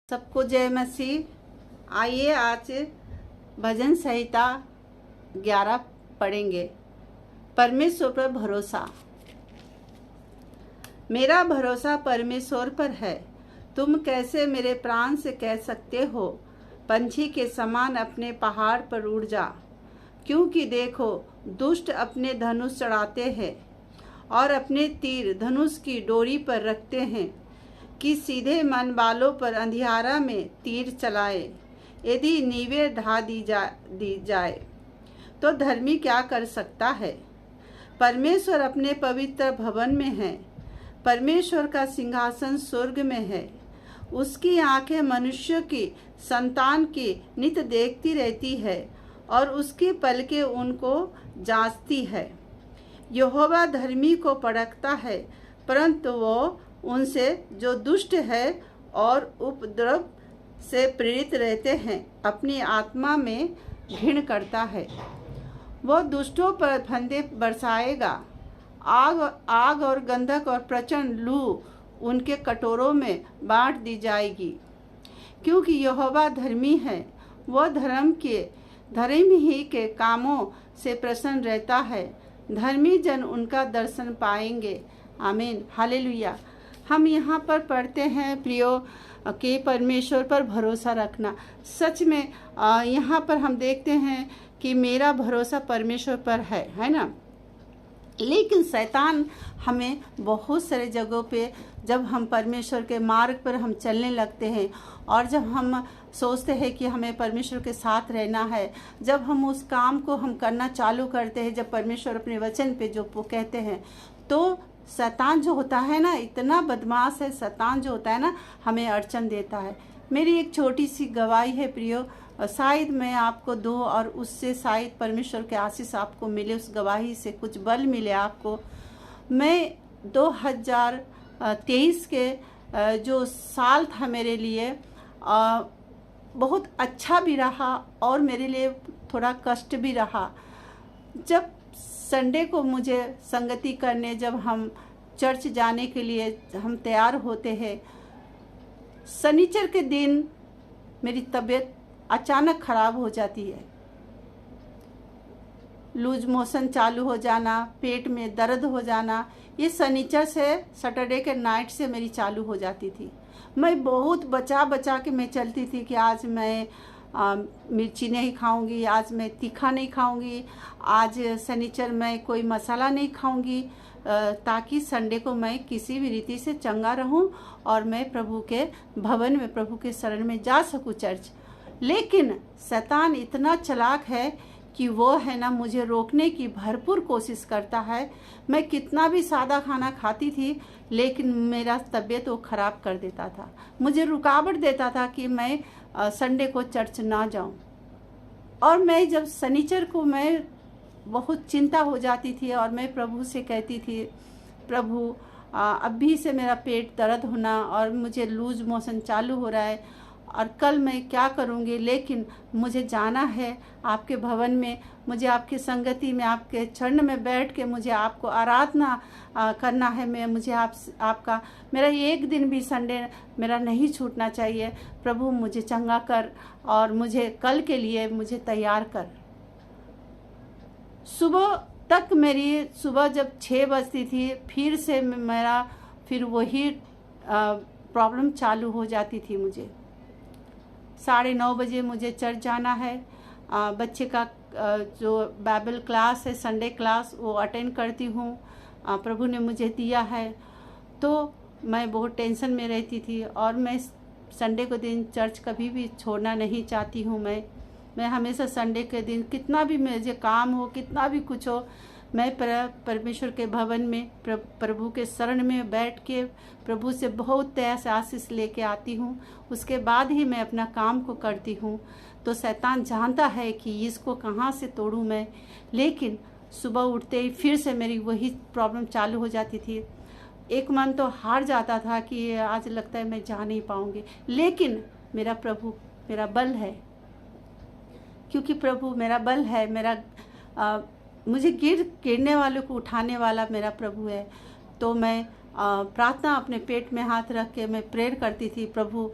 सबको जय मसीह। आइए आज भजन संहिता 11 पढ़ेंगे। परमेश्वर पर भरोसा। मेरा भरोसा परमेश्वर पर है। तुम कैसे मेरे प्राण से कह सकते हो, पंछी के समान अपने पहाड़ पर उड़ जा। क्योंकि देखो, दुष्ट अपने धनुष चढ़ाते हैं और अपने तीर धनुष की डोरी पर रखते हैं कि सीधे मन वालों पर अंधियारा में तीर चलाए। यदि नींवें ढा दी जाए तो धर्मी क्या कर सकता है। परमेश्वर अपने पवित्र भवन में है। परमेश्वर का सिंहासन स्वर्ग में है। उसकी आंखें मनुष्य की संतान की नित देखती रहती है और उसकी पलकें उनको जांचती है। यहोवा धर्मी को परखता है, परंतु वो उनसे जो दुष्ट है और उपद्रव से प्रेरित रहते हैं अपनी आत्मा में घृण करता है। वो दुष्टों पर फंदे बरसाएगा। आग और गंधक और प्रचंड लू उनके कटोरों में बांट दी जाएगी। क्योंकि यहोवा धर्मी है, वह धर्म ही के कामों से प्रसन्न रहता है। धर्मी जन उनका दर्शन पाएंगे। आमीन, हालेलुया। हम यहाँ पर पढ़ते हैं प्रियो कि परमेश्वर पर भरोसा रखना। सच में यहाँ पर हम देखते हैं कि मेरा भरोसा परमेश्वर पर है ना। लेकिन शैतान हमें बहुत सारे जगहों पे, जब हम परमेश्वर के मार्ग पर हम चलने लगते हैं और जब हम सोचते हैं कि हमें परमेश्वर के साथ रहना है, जब हम उस काम को हम करना चालू करते हैं, जब परमेश्वर अपने वचन पे जो वो कहते हैं, तो शैतान जो होता है ना, इतना बदमाश है। शैतान जो होता है ना, हमें अड़चन देता है। मेरी एक छोटी सी गवाही है प्रियो, शायद मैं आपको दूँ और उससे शायद परमेश्वर के आशीष आपको मिले, उस गवाही से कुछ बल मिले आपको। मैं 2023 के जो साल था मेरे लिए बहुत अच्छा भी रहा और मेरे लिए थोड़ा कष्ट भी रहा। जब संडे को मुझे संगति करने, जब हम चर्च जाने के लिए हम तैयार होते हैं, शनिचर के दिन मेरी तबीयत अचानक खराब हो जाती है। लूज मोशन चालू हो जाना, पेट में दर्द हो जाना, ये शनिचर से सैटरडे के नाइट से मेरी चालू हो जाती थी। मैं बहुत बचा के मैं चलती थी कि आज मैं मिर्ची नहीं खाऊंगी, आज मैं तीखा नहीं खाऊंगी, आज शनिचर मैं कोई मसाला नहीं खाऊंगी, ताकि संडे को मैं किसी भी रीति से चंगा रहूं और मैं प्रभु के भवन में, प्रभु के शरण में जा सकूं चर्च। लेकिन शैतान इतना चालाक है कि वो है ना, मुझे रोकने की भरपूर कोशिश करता है। मैं कितना भी सादा खाना खाती थी, लेकिन मेरा तबीयत वो ख़राब कर देता था, मुझे रुकावट देता था कि मैं संडे को चर्च ना जाऊं। और मैं जब शनिचर को मैं बहुत चिंता हो जाती थी और मैं प्रभु से कहती थी, प्रभु अभी से मेरा पेट दर्द होना और मुझे लूज मोशन चालू हो रहा है और कल मैं क्या करूँगी, लेकिन मुझे जाना है आपके भवन में, मुझे आपकी संगति में, आपके चरण में बैठ के मुझे आपको आराधना करना है। मुझे आपका मेरा एक दिन भी संडे मेरा नहीं छूटना चाहिए। प्रभु मुझे चंगा कर और मुझे कल के लिए मुझे तैयार कर। सुबह तक सुबह जब 6 बजती थी, फिर से फिर वही प्रॉब्लम चालू हो जाती थी। मुझे 9:30 बजे मुझे चर्च जाना है। बच्चे का जो बाइबल क्लास है, संडे क्लास, वो अटेंड करती हूँ। प्रभु ने मुझे दिया है, तो मैं बहुत टेंशन में रहती थी और मैं संडे को दिन चर्च कभी भी छोड़ना नहीं चाहती हूँ। मैं हमेशा संडे के दिन कितना भी मुझे काम हो, कितना भी कुछ हो, मैं परमेश्वर के भवन में प्रभु के शरण में बैठ के प्रभु से बहुत दया से आशीष लेके आती हूँ। उसके बाद ही मैं अपना काम को करती हूँ। तो शैतान जानता है कि इसको कहाँ से तोड़ूँ मैं, लेकिन सुबह उठते ही फिर से मेरी वही प्रॉब्लम चालू हो जाती थी। एक मन तो हार जाता था कि आज लगता है मैं जा नहीं पाऊँगी, लेकिन मेरा प्रभु मेरा बल है। क्योंकि प्रभु मेरा बल है, मुझे गिरने वालों को उठाने वाला मेरा प्रभु है। तो मैं प्रार्थना अपने पेट में हाथ रख के मैं प्रेयर करती थी, प्रभु